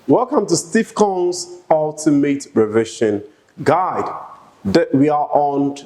Welcome to Steve Kong's Ultimate Revision Guide. That we are on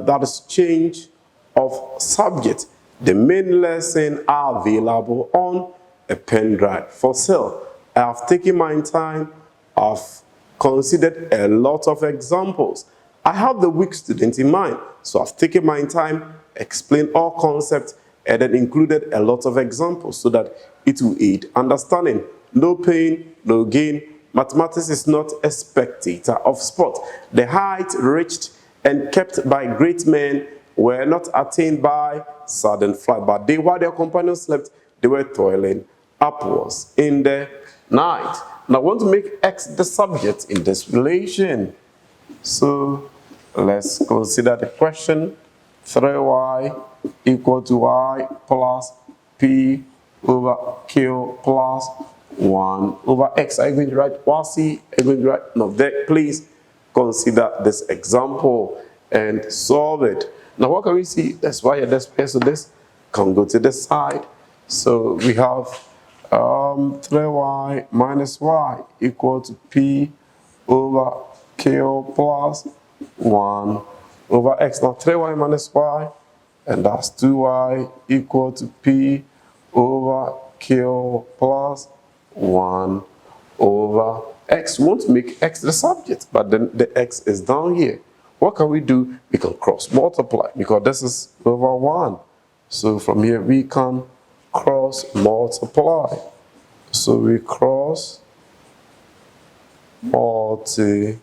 that is change of subject. The main lesson are available on a pen drive for sale. I have taken my time. I've considered a lot of examples. I have the weak student in mind, so I've taken my time, explained all concepts, and then included a lot of examples so that it will aid understanding. No pain, no gain. Mathematics is not a spectator of sport. The height reached and kept by great men were not attained by sudden flight, but they, while their companions slept, they were toiling upwards in the night. Now I want to make X the subject in this relation. So let's consider the question. 3y equal to y plus p over q plus 1 over x. Are you going to write YC? Are you going to write? No, there, please consider this example and solve it. Now what can we see? That's y and that's p, so this can go to the side. So we have 3y minus y equal to p over q plus 1 over x. Now 3y minus y, and that's 2y equal to p over q plus 1 over x. We want to make x the subject, but then the x is down here. What can we do? We can cross multiply because this is over 1. So from here we can cross multiply. So we cross multiply.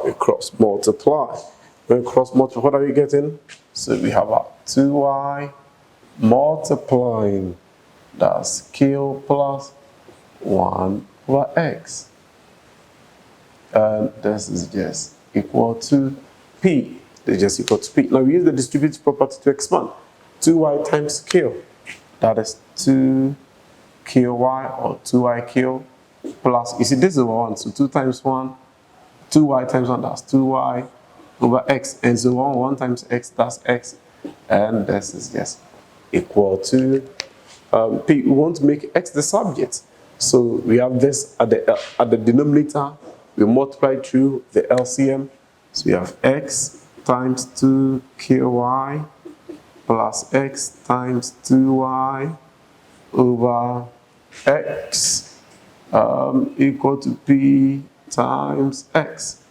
We cross multiply. When we cross multiply, what are we getting? So we have a 2y multiplying, that's q plus 1 over x. And this is just equal to p. It's just equal to p. Now we use the distributive property to expand. 2y times q, that is 2qy or 2iq plus, you see this is over 1, so 2 times 1, 2y times 1, that's 2y over x, and so 1 times x, that's x, and this is just equal to p. We want to make x the subject, so we have this at the denominator. We multiply through the LCM, so we have x times 2qy plus x times 2y over x equal to p times x.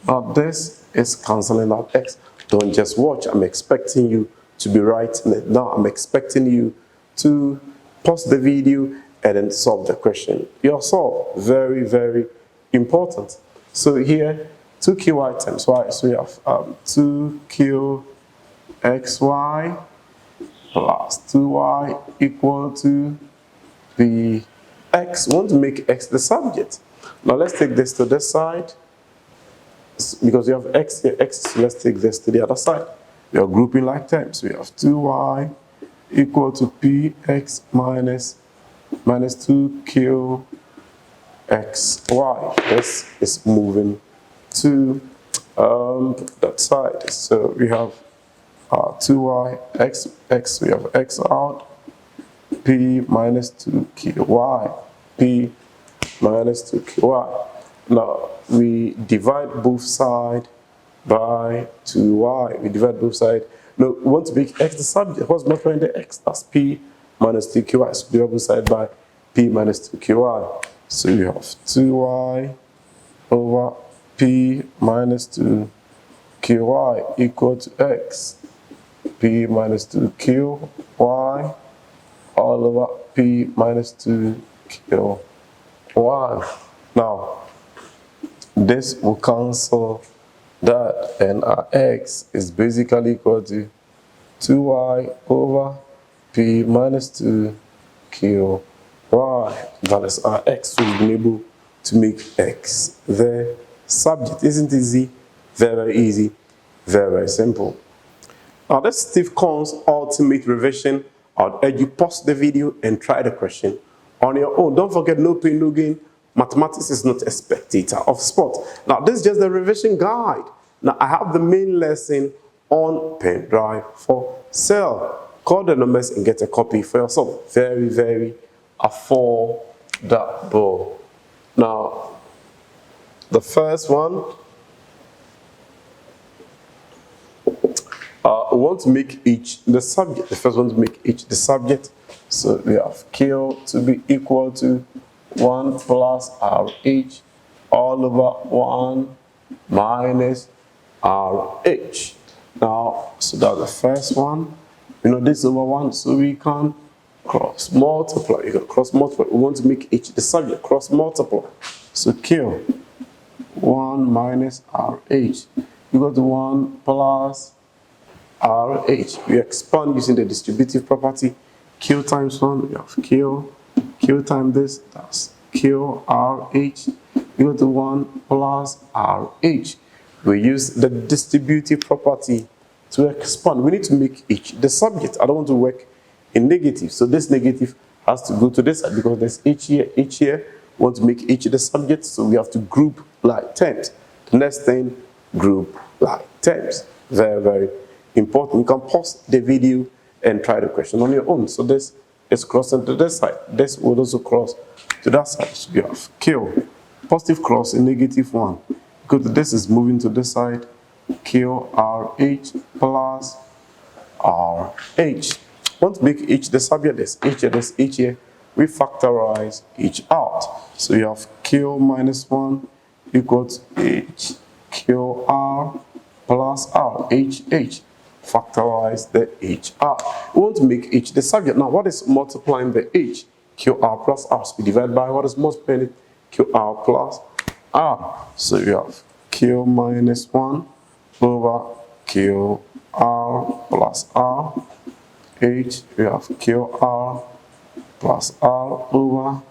Now this is cancelling out x. Don't just watch. I'm expecting you to be writing it now. I'm expecting you to pause the video and then solve the question yourself. Very, very important. So here 2qy times y, so we have 2qxy plus 2y equal to the x. We want to make x the subject. Now let's take this to this side, because we have x here, x, so let's take this to the other side. We are grouping like terms. We have 2y equal to px minus 2qxy. This is moving to that side. So we have 2y, x, we have x out, p minus 2qy, p minus 2qy. Now we divide both sides by 2y. We divide both sides. Now we want to make x the subject. What's multiplying the x? That's p minus 2qy. So divide both sides by p minus 2qy. So you have 2y over p minus 2qy equal to x. P minus 2qy all over p minus 2qy. Now this will cancel that, and our x is basically equal to 2y over p minus 2qy. That is our x. So we've been able to make x the subject. Isn't it easy? Very, very easy. Very, very simple. Now that's Steve Kong's Ultimate Revision. I'll urge you pause the video and try the question on your own. Don't forget, no pain, no gain. Mathematics is not a spectator of sport. Now this is just the revision guide. Now I have the main lesson on pen drive for sale. Call the numbers and get a copy for yourself. Very, very affordable. double. Now, the first one, we want to make each the subject. The first one to make each the subject. So we have Q to be equal to 1 plus RH all over 1 minus RH. Now, so that's the first one. You know, this is over 1, so we can cross multiply. You can cross multiply. We want to make each the subject, cross multiply. So Q 1 minus RH equal to 1 plus RH. We expand using the distributive property. Q times 1, we have Q. Q times this, that's Q RH equal to 1 plus RH. We use the distributive property to expand. We need to make each the subject. I don't want to work in negative. So this negative has to go to this side because there's H here, H here. We want to make each the subject, so we have to group like terms. The next thing, group like terms. Very, very important. You can pause the video and try the question on your own. So this is crossing to this side. This will also cross to that side. So you have Q, positive cross in negative 1. Because this is moving to this side. Q RH plus RH. Want to make each the subject, this H here, this H here. We factorize each out. So you have Q minus 1 equals H QR plus R H H. Factorize the H R. We want to make H the subject. Now, what is multiplying the H? QR plus R. So we divide by what is multiplying it? QR plus R. So you have Q minus 1 over QR plus R. H, we have QR plus R over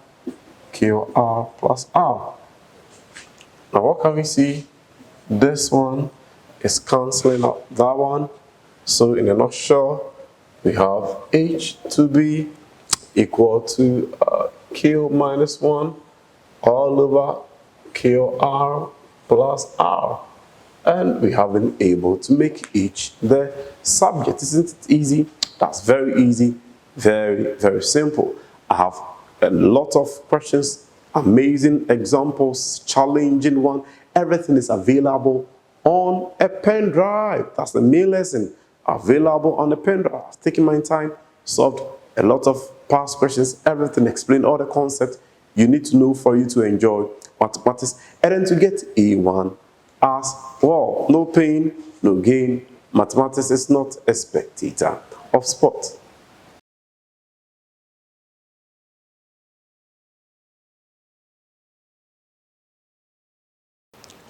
QR plus R. Now what can we see? This one is cancelling out that one. So in a nutshell, we have H to be equal to Q minus 1 all over QR plus R. And we have been able to make H the subject. Isn't it easy? That's very easy, very, very simple. I have a lot of questions, amazing examples, challenging one. Everything is available on a pen drive. That's the main lesson, available on a pen drive. I've taken my time, solved a lot of past questions, everything, explained all the concepts you need to know for you to enjoy mathematics and then to get A1 as well. No pain, no gain. Mathematics is not a spectator of sport.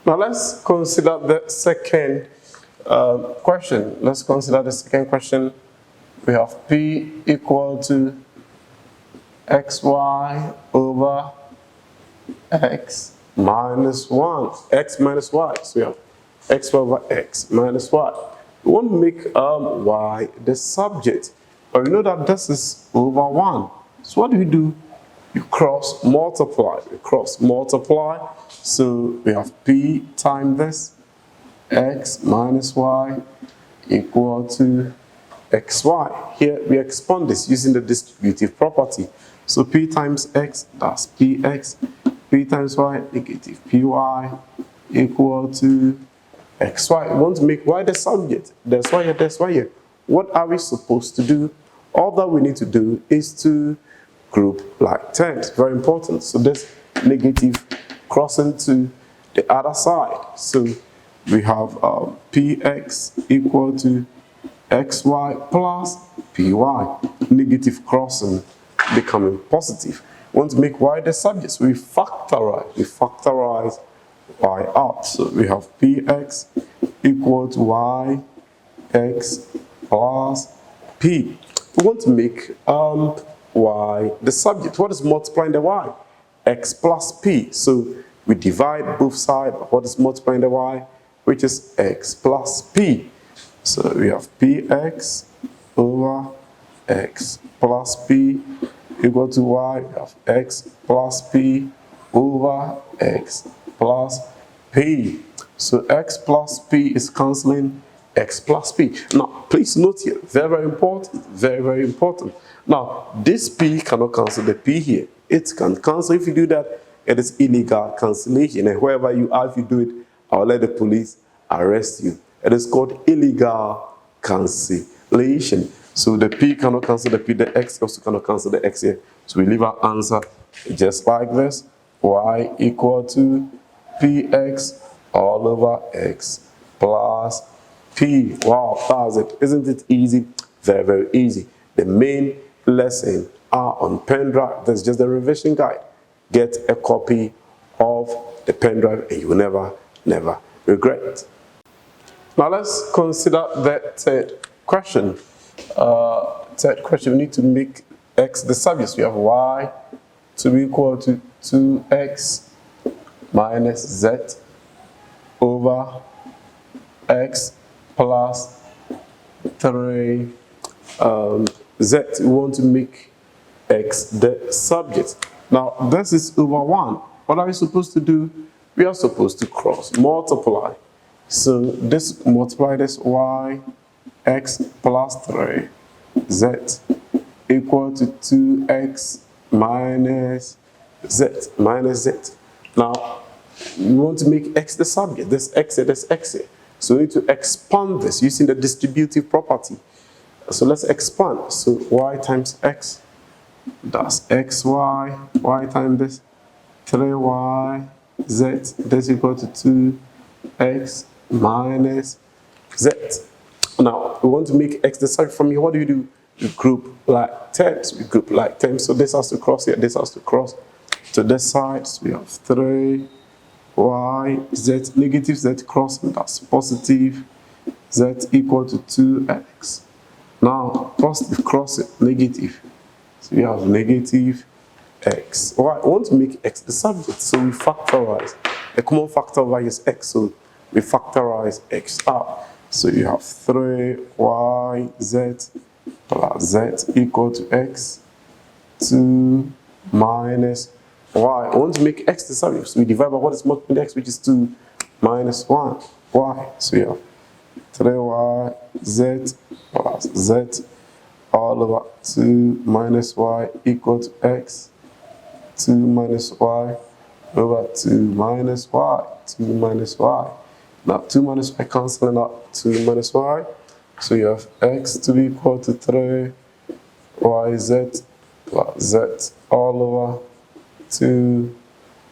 Now let's consider the second question. Let's consider the second question. We have P equal to xy over x minus 1, x minus y. So we have x over x minus y. We want to make y the subject, but we know that this is over 1. So what do? You cross multiply. You cross multiply. So we have p times this, x minus y equal to xy. Here we expand this using the distributive property. So p times x, that's px. P times y, negative py equal to xy. We want to make y the subject. That's why here, that's why here. What are we supposed to do? All that we need to do is to group like terms. Very important. So this negative crossing to the other side. So we have px equal to xy plus py. Negative crossing becoming positive. We want to make y the subject. So we factorize y out. So we have px equal to y x plus p. We want to make y the subject. What is multiplying the y? X plus p. So we divide both sides. What is multiplying the y? Which is x plus p. So we have px over x plus p equal to y. We have x plus p over x plus p. So x plus p is cancelling x plus p. Now, please note here, very, very important, very, very important. Now, this p cannot cancel the p here. it can cancel. If you do that, it is illegal cancellation. And wherever you are, if you do it, I'll let the police arrest you. It is called illegal cancellation. So the P cannot cancel the P, the X also cannot cancel the X here. So we leave our answer just like this. Y equal to Px all over X plus P. Wow, that's it. Isn't it easy? Very, very easy. The main lesson are on pen drive. That's just the revision guide. Get a copy of the pen drive and you will never regret. Now let's consider the third question. We need to make X the subject. We have Y to be equal to 2X minus Z over X plus 3 Z. We want to make X the subject. Now this is over 1. What are we supposed to do? We are supposed to cross multiply. So this multiply this Y X plus 3 Z equal to 2X minus Z. Now we want to make X the subject. This X here, this X here. So we need to expand this using the distributive property. So let's expand. So Y times X, that's XY, Y times this, 3Y, Z, that's equal to 2X minus Z. Now, we want to make X the subject. From here, what do? We group like terms. So this has to cross here, this has to cross to this side. So we have 3Y, Z, negative Z crossing, that's positive, Z equal to 2X. Now, positive cross it, negative. So we have negative X. All right, we want to make X the subject, so we factorize. The common factor over is X, so we factorize X out. So you have 3YZ plus Z equal to X, 2 minus Y. I want to make X the subject, so we divide by what is multiplied X, which is 2 minus 1, Y. So you have 3YZ plus Z all over 2 minus Y equal to X, 2 minus Y over 2 minus Y, 2 minus Y. Now 2 minus Y cancelling out 2 minus Y. So you have X to be equal to 3YZ plus Z all over 2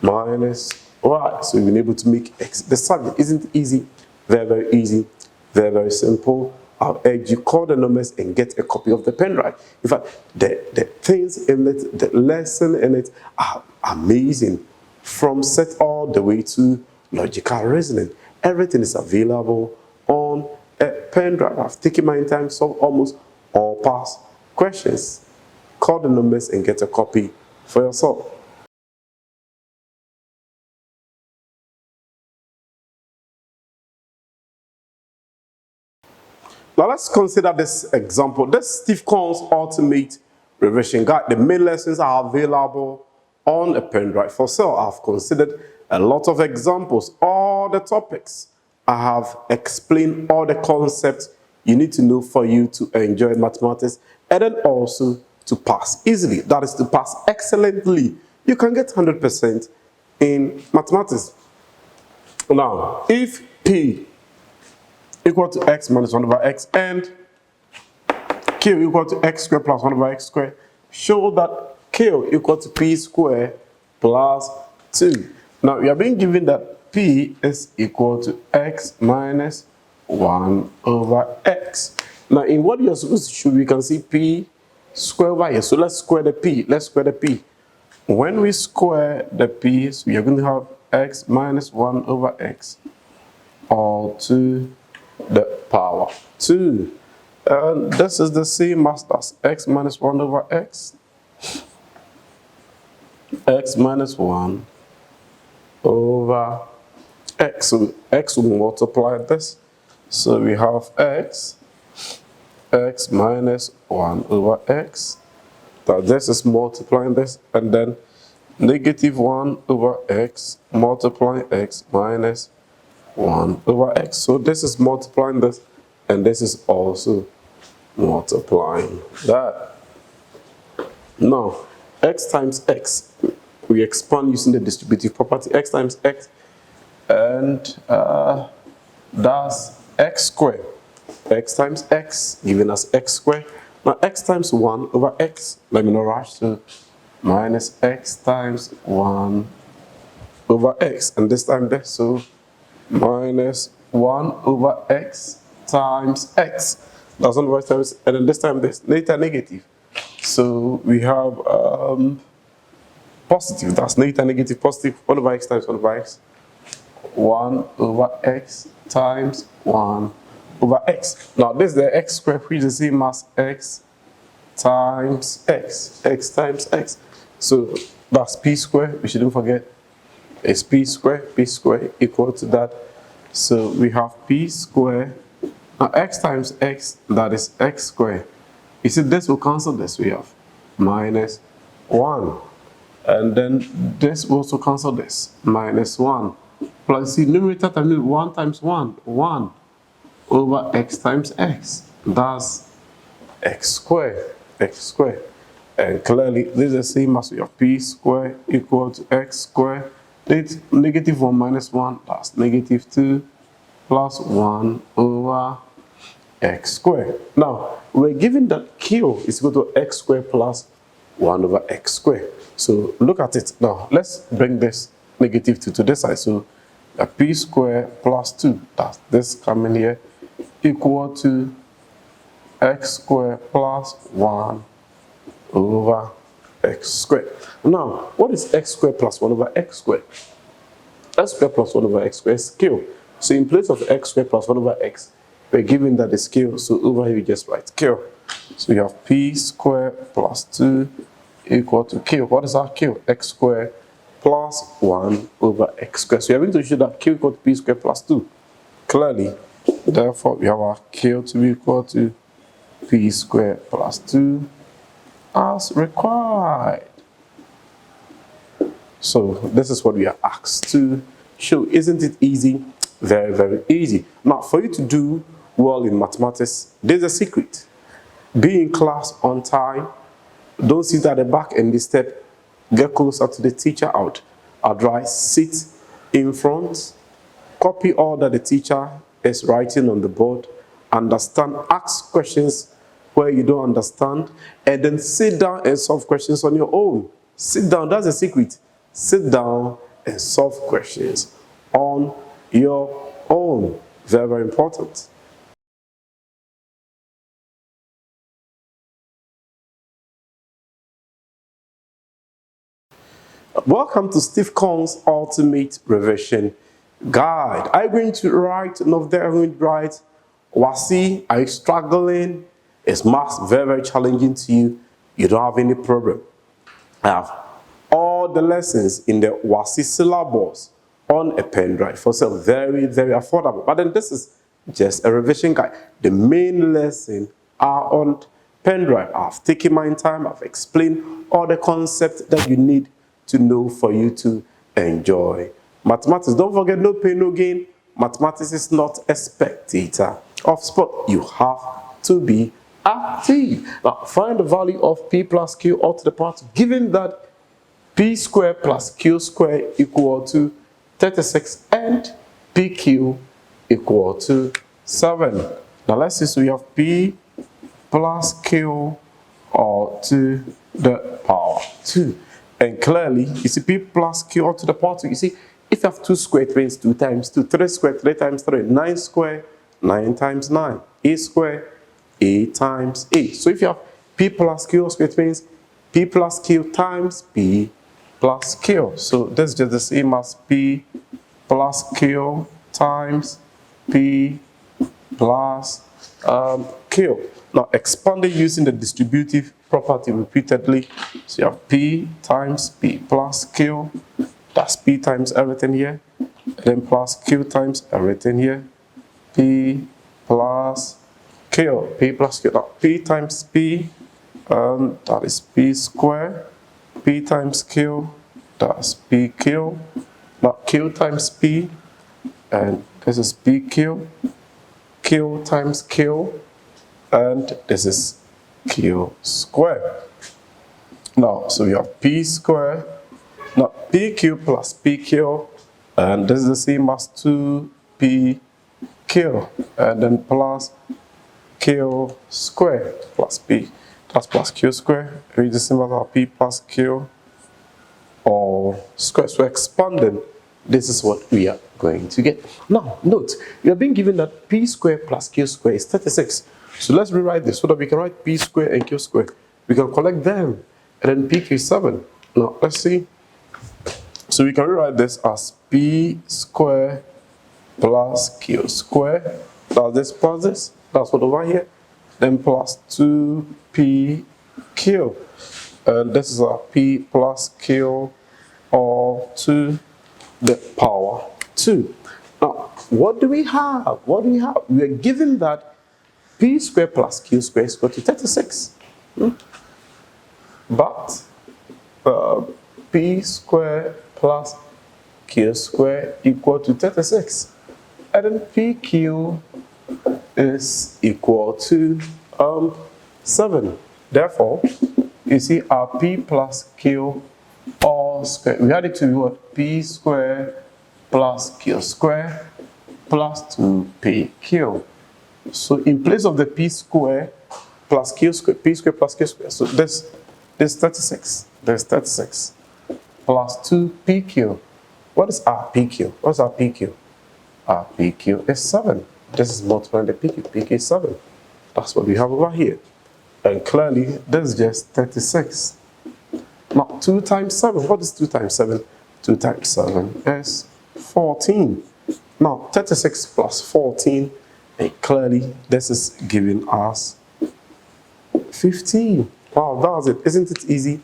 minus Y. So you've been able to make X the subject. Isn't it easy? Very, very easy. Very, very simple. I'll urge you, call the numbers and get a copy of the pen drive. In fact, the things in it, the lesson in it are amazing. From set all the way to logical reasoning. Everything is available on a pen drive. I've taken my time to solve almost all past questions. Call the numbers and get a copy for yourself. Now let's consider this example. This Steve Cohn's Ultimate Revision Guide. The main lessons are available on a pen drive for sale. I've considered a lot of examples, all the topics. I have explained all the concepts you need to know for you to enjoy mathematics and then also to pass easily. That is to pass excellently. You can get 100% in mathematics. Now, if P equal to X minus 1 over X and Q equal to X squared plus 1 over X squared, show that Q equal to P squared plus 2. Now, we are being given that P is equal to X minus 1 over X. Now, in what you're supposed to show, we can see P squared over here. So let's square the P. Let's square the P. When we square the P, so we are going to have X minus 1 over X all to the power 2. And this is the same as that's X minus 1 over X. X minus 1 over X. So X will multiply this. So we have X minus 1 over X. Now this is multiplying this, and then negative 1 over X multiplying X minus 1 over X. So this is multiplying this, and this is also multiplying that. Now, x times x. We expand using the distributive property, x times x, and that's x squared. X times x, giving us x squared. Now x times 1 over x, let me not rush, so minus x times 1 over x, and this time there, so minus 1 over x times x. That's 1 over x times, and then this time this, later negative. So we have positive, that's later negative, positive, 1 over x times 1 over x. 1 over x times 1 over x. Now this is the x squared, which is the same as x times x, x times x. So that's p squared, we shouldn't forget, it's p squared equal to that. So we have p squared, now x times x, that is x squared. You see, this will cancel this, we have minus 1. And then this will also cancel this, minus 1. Plus, see, numerator times 1 times 1, 1 over x times x. That's x squared, x squared. And clearly, this is the same as we have p squared equal to x squared. It's negative 1 minus 1, that's negative 2 plus 1 over x squared. Now, we're given that q is equal to x squared plus 1 over x squared. So look at it. Now, let's bring this negative 2 to this side. So a p squared plus 2, that's this coming here, equal to x squared plus 1 over x squared. Now, what is x squared plus 1 over x squared? X squared plus 1 over x squared is q. So in place of x squared plus 1 over x, we're given that is q. So over here we just write q. So we have p squared plus 2 equal to q. What is our q? X squared plus 1 over x squared. So we are going to show that q equal to p squared plus 2. Clearly, therefore, we have our q to be equal to p squared plus 2 as required. So this is what we are asked to show. Isn't it easy? Very, very easy. Now, for you to do well in mathematics, there's a secret. Be in class on time. Don't sit at the back and disturb. Get closer to the teacher out. Otherwise, sit in front. Copy all that the teacher is writing on the board. Understand. Ask questions where you don't understand. And then sit down and solve questions on your own. Sit down. That's the secret. Sit down and solve questions on your own. Very, very important. Welcome to Steve Kong's Ultimate Revision Guide. Are you going to write? No, they're going to write. WASSCE, are you struggling? Is maths very, very challenging to you? You don't have any problem. I have all the lessons in the WASSCE syllabus on a pen drive for sale. Very, very affordable. But then this is just a revision guide. The main lesson are on pen drive. I've taken my time. I've explained all the concepts that you need to know for you to enjoy mathematics. Don't forget, no pain, no gain. Mathematics is not a spectator of sport. You have to be active. Now, find the value of p plus q all to the power 2, given that p squared plus q squared equal to 36 and pq equal to 7. Now, let's see. So we have p plus q all to the power 2. And clearly, you see p plus q all to the power 2. You see, if you have 2 squared, it means 2 times 2. 3 squared, 3 times 3. 9 squared, 9 times 9. 8 squared, 8 times 8. So if you have p plus q squared, it means p plus q times p plus q. So this is just the same as p plus q times p plus q. Now, expanding using the distributive property repeatedly. So you have p times p plus q. That's p times everything here. And then plus q times everything here. P plus q. P plus q. Now, p times p, that is p squared. P times q, that's pq. Now, q times p, and this is pq. Q times q, and this is q squared. Now, so we have p squared, now pq plus pq, and this is the same as 2pq, and then plus q squared plus p. That's plus q squared, which is the same as p plus q or square. So expanding, this is what we are going to get. Now, note, we are being given that p squared plus q squared is 36. So let's rewrite this so that we can write p squared and q squared. We can collect them, and then pq is 7. Now, let's see. So we can rewrite this as p squared plus q squared. That's this plus this. That's what over here. Then plus 2pq. And this is our p plus q all to the power 2. Now, what do we have? What do we have? We are given that p squared plus q squared is equal to 36. But p squared plus q squared equal to 36. And then pq is equal to 7. Therefore, you see our p plus q all squared. We had it to be what? P squared plus q squared plus 2pq. So in place of the p squared plus q squared, p squared plus q squared. So this 36. There's 36 plus 2pq. What is our pq? What's our pq? Our pq is 7. This is multiplying the pq. pq is 7. That's what we have over here. And clearly, this is just 36. Now, 2 times 7. What is 2 times 7? 2 times 7 is 14. Now, 36 plus 14, and clearly, this is giving us 15. Wow, that was it. Isn't it easy?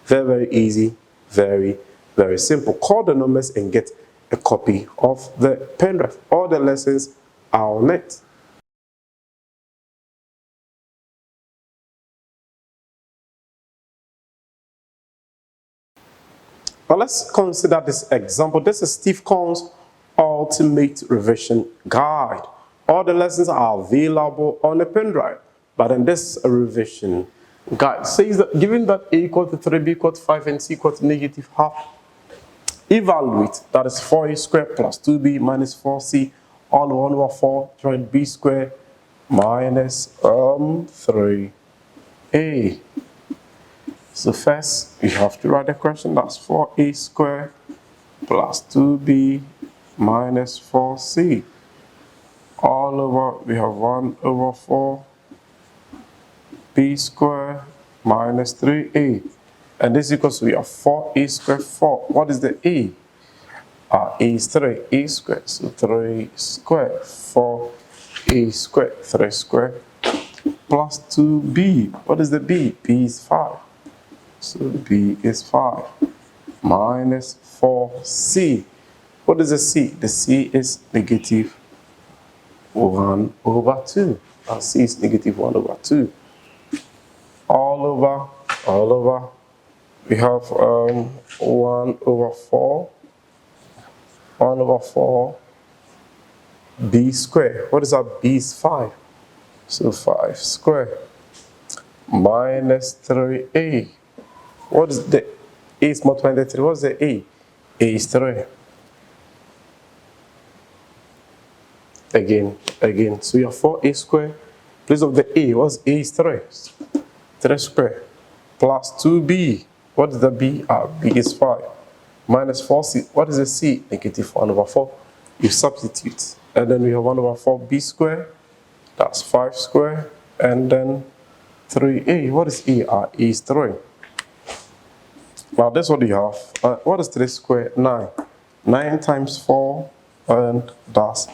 Very, very easy. Very, very simple. Call the numbers and get a copy of the pen drive. All the lessons are on it. Now let's consider this example. This is Steve Cohn's Ultimate Revision Guide. All the lessons are available on the pen drive. But in this revision guide says that given that a equal to 3, b equal to 5, and c equal to negative half, evaluate, that is 4a squared plus 2b minus 4c all 1 over 4 join b squared minus 3a. So first, we have to write the question. That's 4a squared plus 2b minus 4c. All over, we have 1 over 4 b squared minus 3a. And this equals, we have 4a squared, 4. What is the a? A is 3, a squared. So 3 squared, 4a squared, 3 squared, plus 2b. What is the b? b is 5. So b is 5 minus 4c. What is the c? The c is negative 1 over 2. Our c is negative 1 over 2. All over, we have 1 over 4. 1 over 4 b squared. What is our b is 5. So 5 squared minus 3a. What is the a is multiplying the 3? What is the a? A is 3. Again. So you have 4a squared. Place of the a, what's a is 3? 3 squared plus 2b. What is the b? B is 5. Minus 4c. What is the c? Negative 1 over 4. You substitute. And then we have 1 over 4b squared. That's 5 squared. And then 3a. What is a? A is 3. Now that's what you have. What is 3 squared? 9. 9 times 4, and that's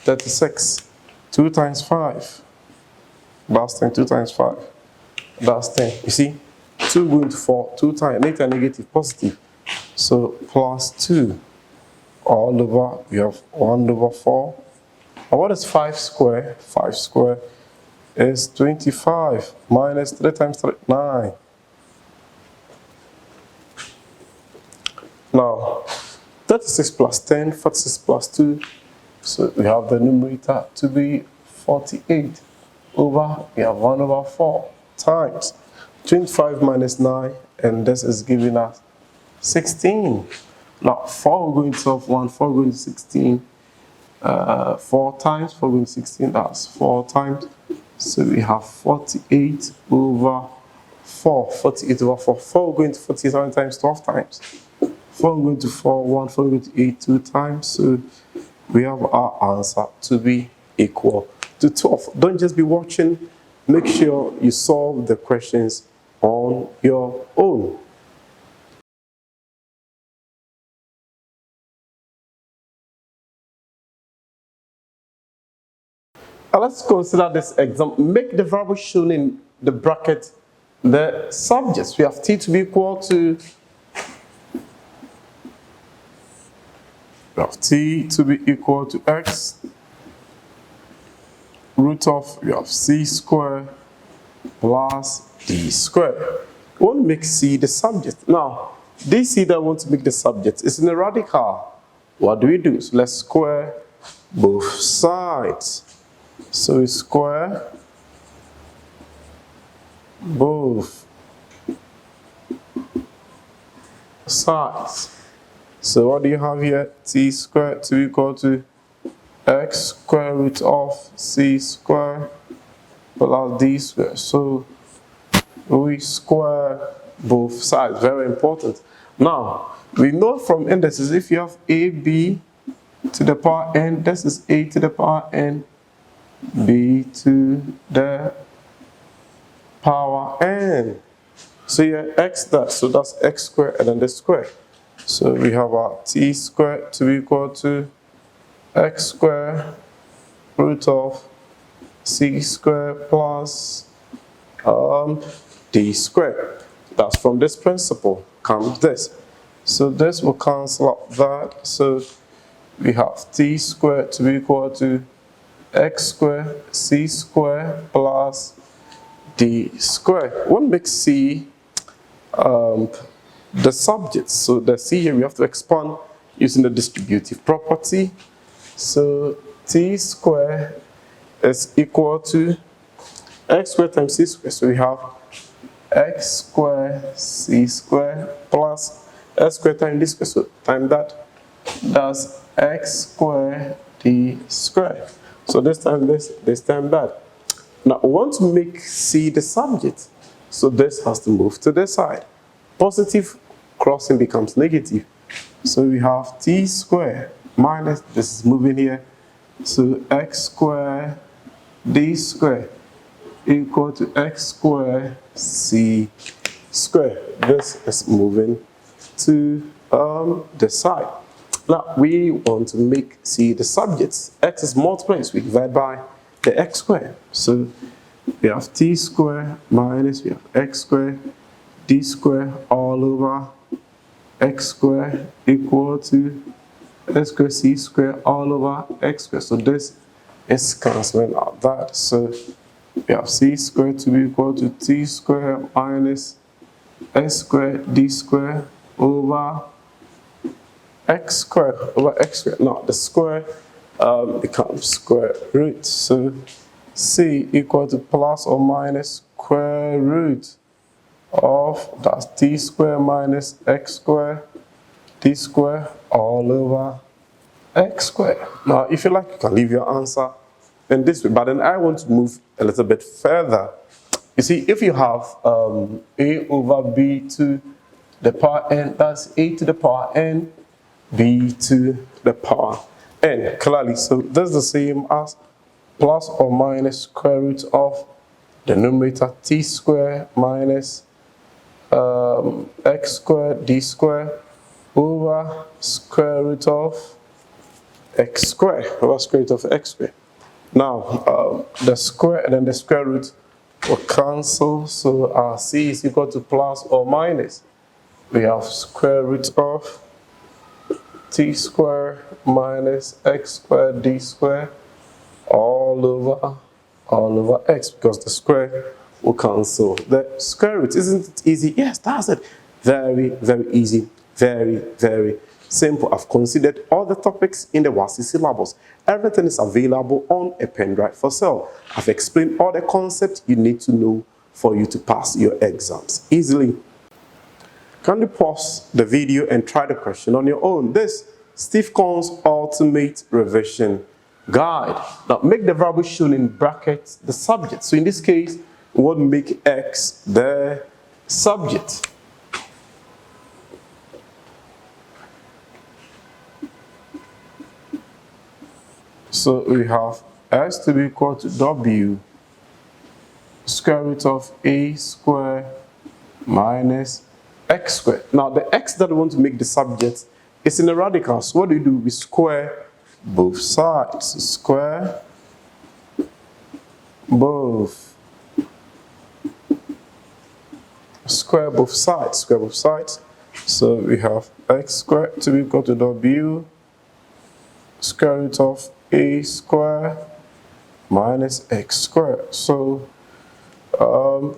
36. 2 times 5. That's 10. 2 times 5. That's 10. You see? 2 going to 4. 2 times. Later negative, positive. So plus 2. All over, we have 1 over 4. And what is 5 squared? 5 squared is 25. Minus 3 times 3, 9. Now, 36 plus 10, 46 plus 2. So we have the numerator to be 48. Over, we have 1 over 4 times 25 minus 9, and this is giving us 16. Now 4 going to solve 1, 4 going to 16, 4 times, 4 going to 16, that's 4 times. So we have 48 over 4, 48 over 4. 4 going to 47 times, 12 times. 4 going to 4, 1, 4 going to 8, 2 times. So we have our answer to be equal to 12. Don't just be watching. Make sure you solve the questions on your own. Now let's consider this example. Make the variable shown in the bracket the subjects. We have t to be equal to, x root of, we have c squared plus d squared. We want to make c the subject. Now, this c that we want to make the subject is in a radical. What do? So let's square both sides. So we square both sides. So what do you have here? T squared to be equal to x square root of c square plus d square. So we square both sides. Very important. Now, we know from indices, if you have ab to the power n, this is a to the power n, b to the power n. So yeah, x that, so that's x squared and then the square. So we have our t squared to be equal to x squared root of c squared plus d squared. That's from this principle comes this. So this will cancel out that. So we have t squared to be equal to x squared c squared plus d squared. What makes c the subject? So the c here we have to expand using the distributive property. So t squared is equal to x squared times c squared. So we have x squared c squared plus x squared times d squared. So times that, that's x squared d squared. So this time this time that. Now we want to make c the subject. So this has to move to this side. Positive crossing becomes negative. So we have t squared minus, this is moving here. So x squared d squared equal to x squared c squared. This is moving to the side. Now we want to make c the subjects. X is multiplied, so we divide by the x squared. So we have t squared minus, we have x squared d squared all over x squared equal to x squared c squared all over x squared. So this is cancelling out that. So we have c squared to be equal to t squared minus x squared d squared over x squared over x squared. Now the square becomes square root. So c equal to plus or minus square root of, that's t squared minus x squared d squared all over x squared. Now if you like, you can leave your answer in this way, but then I want to move a little bit further. You see, if you have a over b to the power n, that's a to the power n, b to the power n, clearly. So this is the same as plus or minus square root of the numerator t squared minus x squared d squared over square root of x squared over square root of x squared. Now the square and then the square root will cancel, so our c is equal to plus or minus. We have square root of t squared minus x squared d squared all over x, because the square will cancel the square root. Isn't it easy? Yes, that's it. Very, very easy. Very, very simple. I've considered all the topics in the WASI syllabus. Everything is available on a pen drive for sale. I've explained all the concepts you need to know for you to pass your exams easily. Kindly pause the video and try the question on your own. This Steve Cohn's Ultimate Revision Guide. Now make the variable shown in brackets the subject. So in this case, we want to make X the subject. So we have X to be equal to W square root of A squared minus X squared. Now the X that we want to make the subject is in the radical. So what do? We square both sides. Square both. Square both sides. Square both sides. So we have X squared to be equal to W square root of A squared minus X squared. So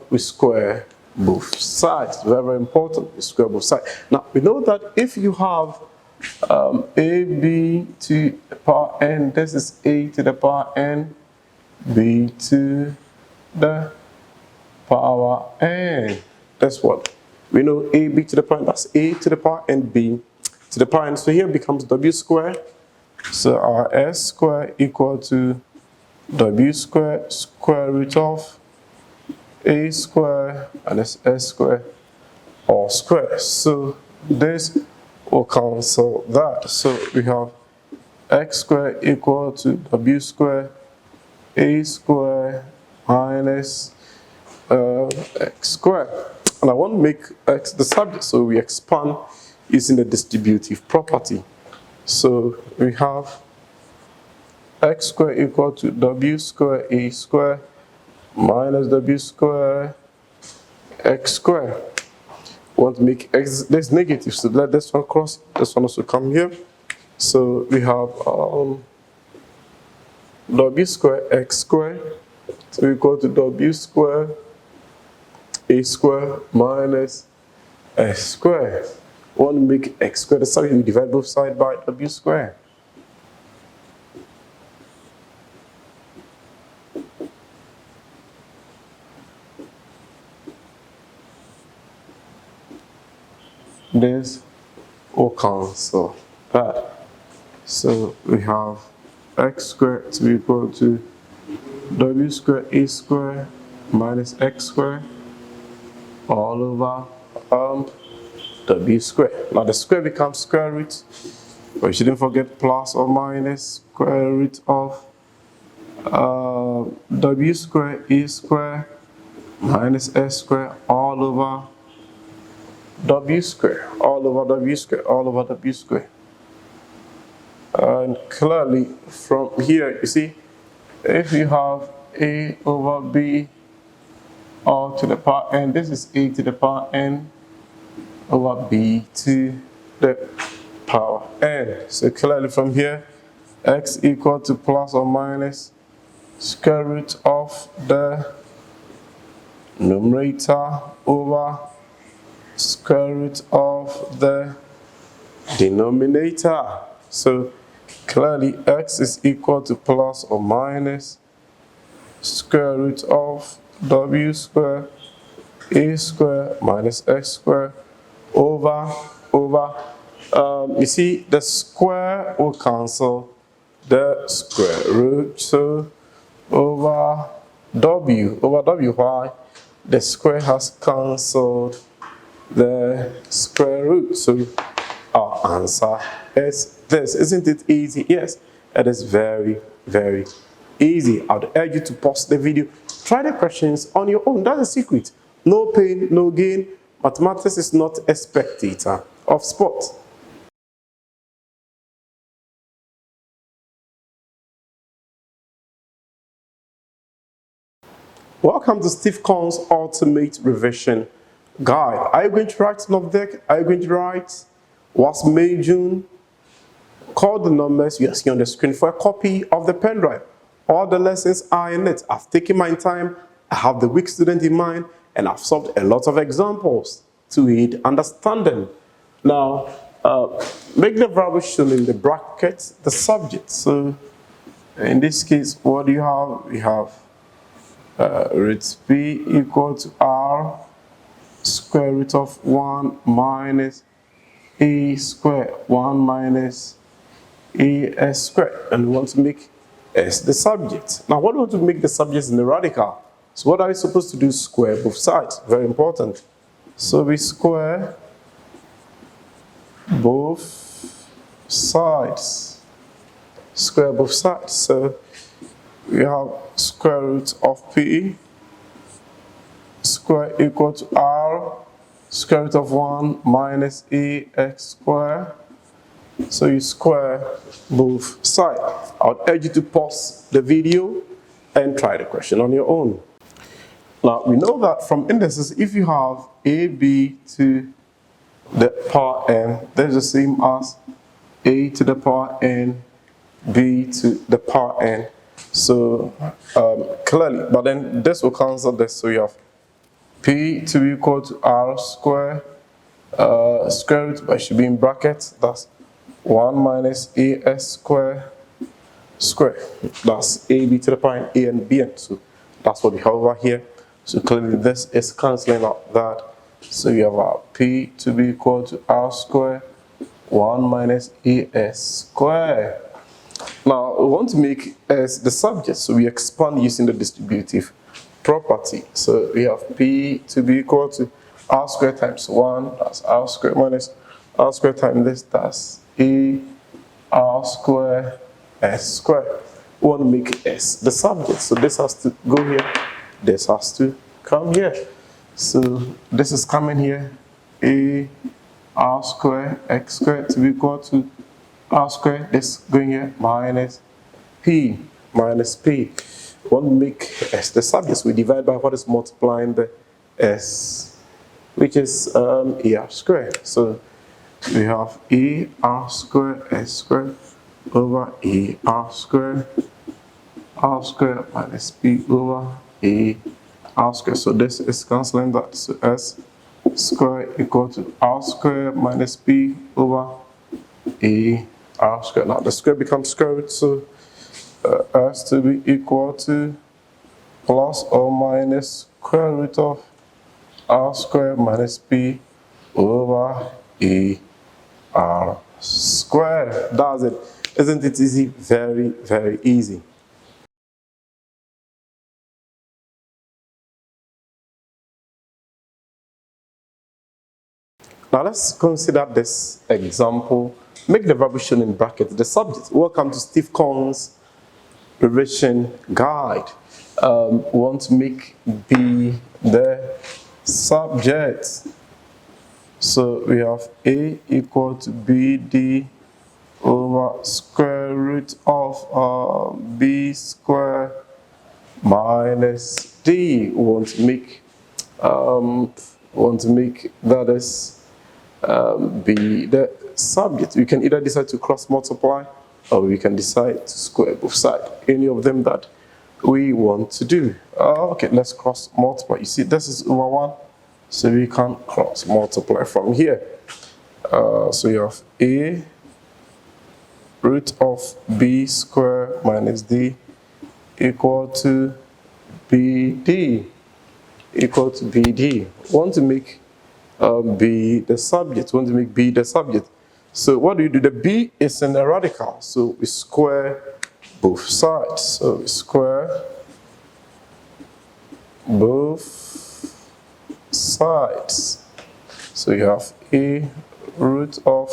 we square both sides. Very, very important. We square both sides. Now we know that if you have AB to the power n, this is A to the power n, B to the power n. That's what we know. AB to the power n, that's A to the power n, B to the power n. So here becomes W squared. So our S squared equal to W squared square root of A squared minus S squared all squared. So this will cancel that. So we have X squared equal to W squared A squared minus X squared. And I want to make X the subject, so we expand using the distributive property. So we have X squared equal to W squared A squared minus W squared X squared. We want to make X this negative, so let this one cross, this one also come here. So we have W squared X squared so equal to W squared A squared minus S squared. We want to make X squared the subject, we divide both sides by W squared. This will cancel that. So we have X squared to be equal to W squared A squared minus X squared all over W squared. Now the square becomes square root, but you shouldn't forget plus or minus square root of W squared A squared minus S squared all over W squared, all over W squared, all over W squared. And clearly from here, you see, if you have A over B all to the power n, this is A to the power n over B to the power n. So clearly from here, X equal to plus or minus square root of the numerator over square root of the denominator. So clearly X is equal to plus or minus square root of W square A square minus X square over you see the square will cancel the square root, so over W, why? The square has cancelled the square root. So our answer is this. Isn't it easy? Yes, it is very, very easy. I would urge you to pause the video, try the questions on your own. That's the secret. No pain, no gain. Mathematics is not a spectator of sport. Welcome to Steve Cohn's Ultimate Revision Guide. Are you going to write an object? Are you going to write what's May, June? Call the numbers you see on the screen for a copy of the pen drive. All the lessons are in it. I've taken my time, I have the weak student in mind, and I've solved a lot of examples to aid understanding. Now, make the variable shown in the brackets the subject. So, in this case, what do you have? We have root P equal to R square root of 1 minus a squared, 1 minus as squared, and we want to make s the subject. Now, what do we want to make the subject in the radical? So what are we supposed to do? Square both sides. Very important. So we square both sides. Square both sides. So we have square root of p square equal to r square root of 1 minus ax squared. So you square both sides. I would urge you to pause the video and try the question on your own. Now, we know that from indices, if you have ab to the power n, that's the same as a to the power n, b to the power n. So clearly, but then this will cancel this. So you have p to be equal to r squared, square root, but it should be in brackets. That's 1 minus as squared square. That's ab to the power n, a and bn. So that's what we have over here. So clearly this is cancelling out that. So you have our p to be equal to r squared, 1 minus as squared. Now we want to make s the subject, so we expand using the distributive property. So we have p to be equal to r squared times 1, that's r squared minus r squared times this, that's a r squared s squared. We want to make s the subject, so this has to go here, this has to come here. So this is coming here, a r squared x squared to be equal to r squared, this going here, minus p. We want to make s the subject, so we divide by what is multiplying the s, which is ar squared. So we have ar squared s squared over ar squared minus p over r squared. So this is cancelling that. So s squared equal to r squared minus p over r squared. Now the square becomes square root, so s to be equal to plus or minus square root of r squared minus p over r squared. That's it. Isn't it easy? Very, very easy. Now let's consider this example. Make the verb shown in brackets the subject. Welcome to Steve Kong's revision guide. We want to make B the subject. So we have A equal to BD over square root of B squared minus D. We want to make that is be the subject. We can either decide to cross multiply or we can decide to square both sides. Any of them that we want to do. Okay, let's cross multiply. You see, this is over 1, so we can cross multiply from here. So you have a root of b squared minus d equal to bd. Want to make b the subject. Want to make b the subject. So what do? The b is in the radical, so we square both sides. So we square both sides. So you have a root of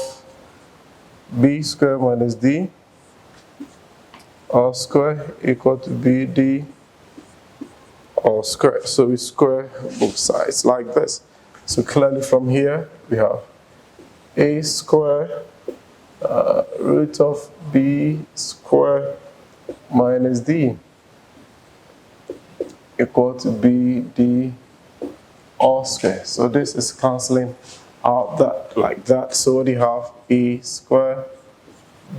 b squared minus d all square equal to bd all square. So we square both sides like this. So clearly from here we have a square root of b square minus d equal to bd all square. So this is cancelling out that like that. So what do you have? A square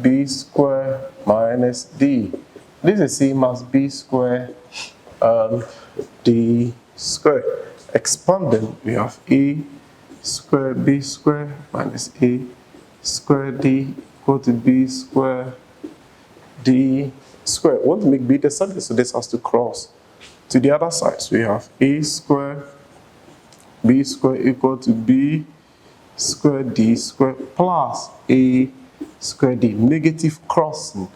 b square minus d. This is the same as b square d square. Expanding, we have a square b square minus a square d equal to b square d square. We want to make b the subject, so this has to cross to the other side. So we have a square b b squared equal to b squared d squared plus a squared d. Negative crossing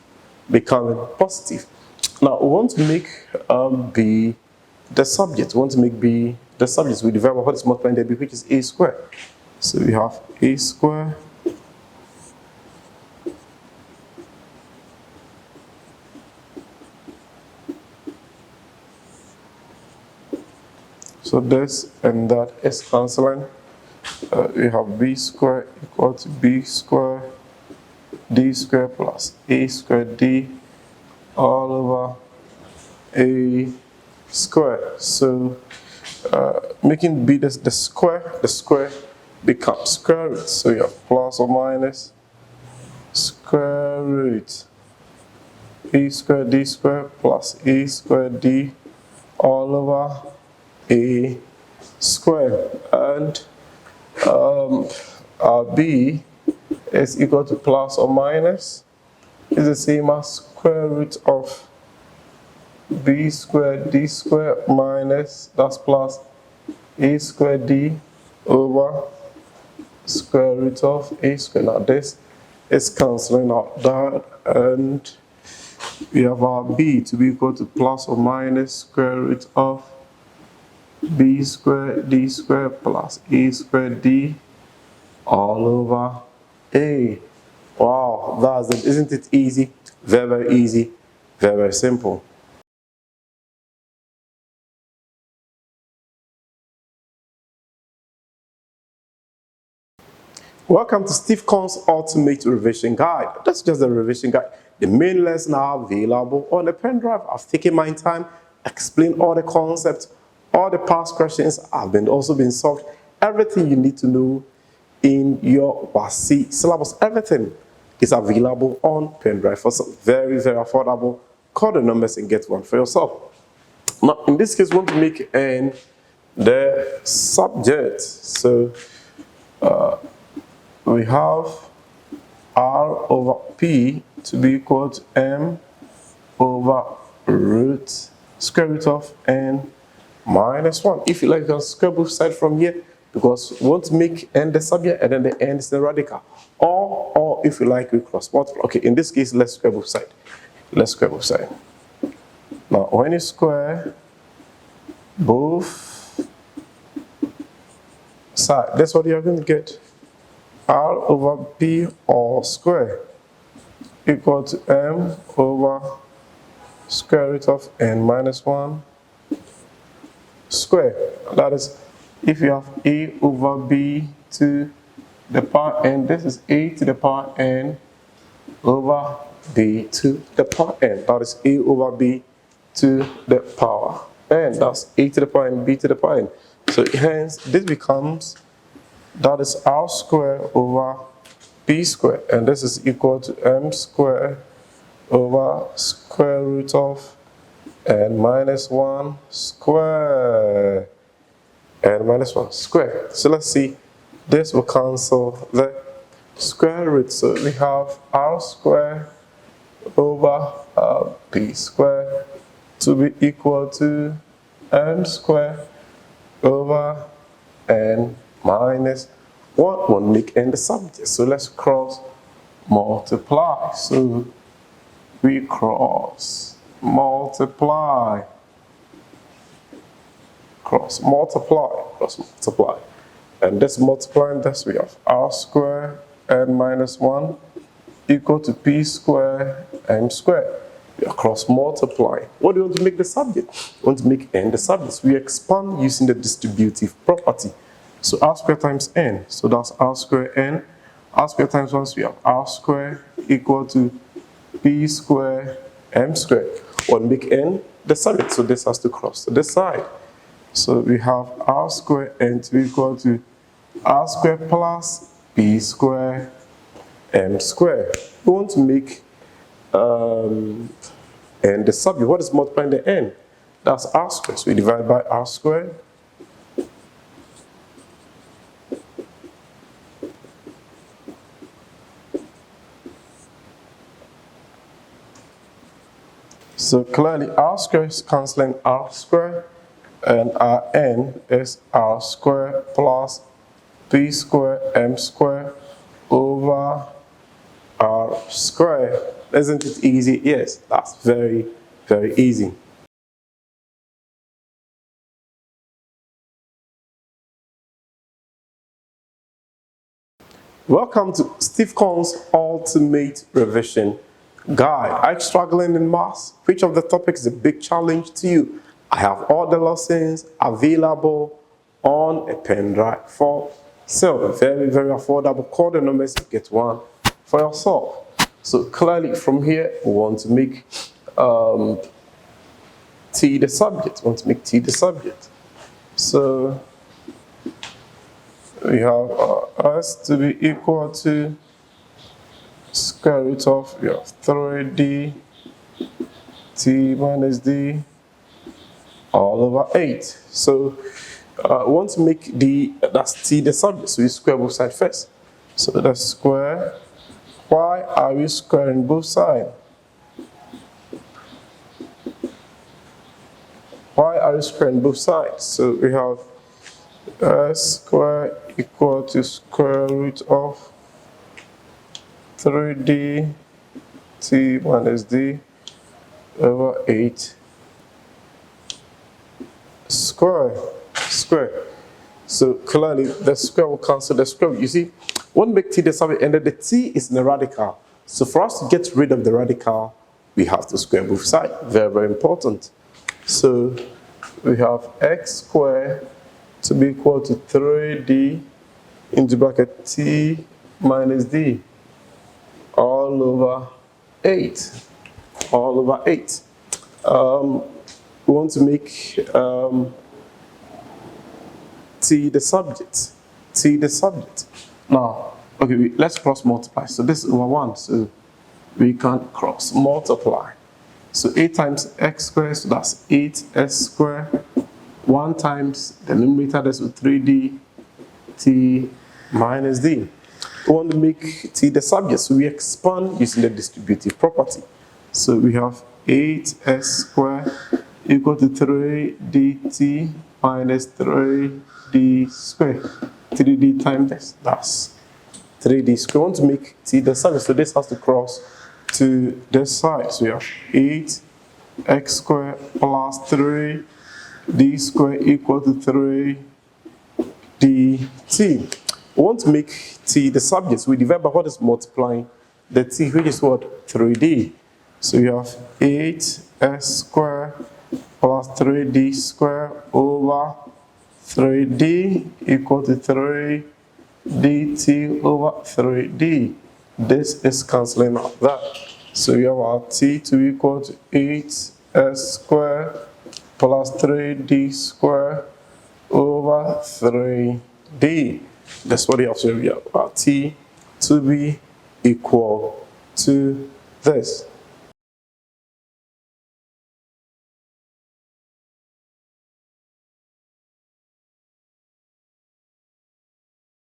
becoming positive. Now we want to make b the subject. We want to make b the subject. We divide by what is multiplying the b, which is a squared. So we have a squared so this and that is cancelling. We have b squared equal to b squared d squared plus a squared d all over a square. So making b the square becomes square root. So you have plus or minus square root a squared d squared plus a squared d all over a square. And our b is equal to plus or minus is the same as square root of b squared d squared minus, that's plus a squared d over square root of a squared. Now this is cancelling out that, and we have our b to be equal to plus or minus square root of b squared d squared plus a squared d all over a. Wow, that's it. Isn't it easy? Very, very easy, very, very simple. Welcome to Steve Kong's Ultimate Revision Guide. That's just the revision guide. The main lessons are available on the pen drive. I've taken my time, explained all the concepts, all the past questions have also been solved. Everything you need to know in your WASI syllabus, everything is available on pen drive for some very, very affordable. Call the numbers and get one for yourself. Now, in this case, we want to make n the subject. So, we have r over p to be equal to m over root square root of n minus 1. If you like, you can square both sides from here because we want to make n the subject and then the n is the radical. Or if you like, we cross multiply. Okay, in this case, let's square both sides. Let's square both sides. Now, when you square both sides, that's what you're going to get. R over P all square equal to M over square root of n minus 1 square. That is, if you have A over B to the power n, this is A to the power n over B to the power n. That is A over B to the power n. That's A to the power n, B to the power n. So hence, this becomes, that is r square over p square, and this is equal to m square over square root of n minus 1 square. N minus 1 square. So let's see, this will cancel the square root. So we have r square over p square to be equal to m square over n minus 1 won't make n the subject. So let's cross multiply. So we cross multiply, cross multiply. And this multiplying this, we have r square n minus 1 equal to p square m square. We are cross multiplying. What do you want to make the subject? We want to make n the subject. We expand using the distributive property. So r square times n, so that's r square n. R square times 1, so we have r square equal to p square m square. What make n the subject? So this has to cross to this side. So we have r square n to be equal to r square plus p square m square. We want to make n the subject. What is multiplying the n? That's r square. So we divide by r square. So clearly r square is cancelling r square, and our n is r squared plus p squared m squared over r squared. Isn't it easy? Yes, that's very, very easy. Welcome to Steve Cohn's Ultimate Revision Guide. Are you struggling in maths? Which of the topics is a big challenge to you? I have all the lessons available on a pen drive for sale. Very, very affordable. Call the numbers and get one for yourself. So clearly from here, we want to make T the subject. We want to make T the subject. So we have S to be equal to square root of 3d t minus d all over 8. So we want to make that's t the subject, so we square both sides first. So that's square. Why are we squaring both sides? Why are we squaring both sides? So we have S square equal to square root of 3d t minus d over 8 square. So clearly the square will cancel the square. You see, one make t the subject and then the t is in the radical. So for us to get rid of the radical, we have to square both sides. Very, very important. So we have x squared to be equal to 3d into bracket t minus d all over 8. All over 8. We want to make t the subject. T the subject. Now, okay, let's cross multiply. So this is over 1, so we can cross multiply. So 8 times x squared, so that's 8s squared. 1 times the numerator, that's with 3d t minus d. We want to make t the subject, so we expand using the distributive property. So we have 8s squared equal to 3dt minus 3d squared. 3d times this, that's 3d squared. We want to make t the subject, so this has to cross to this side. So we have 8x squared plus 3d squared equal to 3dt. We want to make t the subject, so we divide by what is multiplying the t, which is what? 3d. So we have 8s squared plus 3d squared over 3d equal to 3dt over 3d. This is cancelling out that. So we have our t to be equal to 8s squared plus 3d squared over 3d. That's what we have. So we have our t to be equal to this.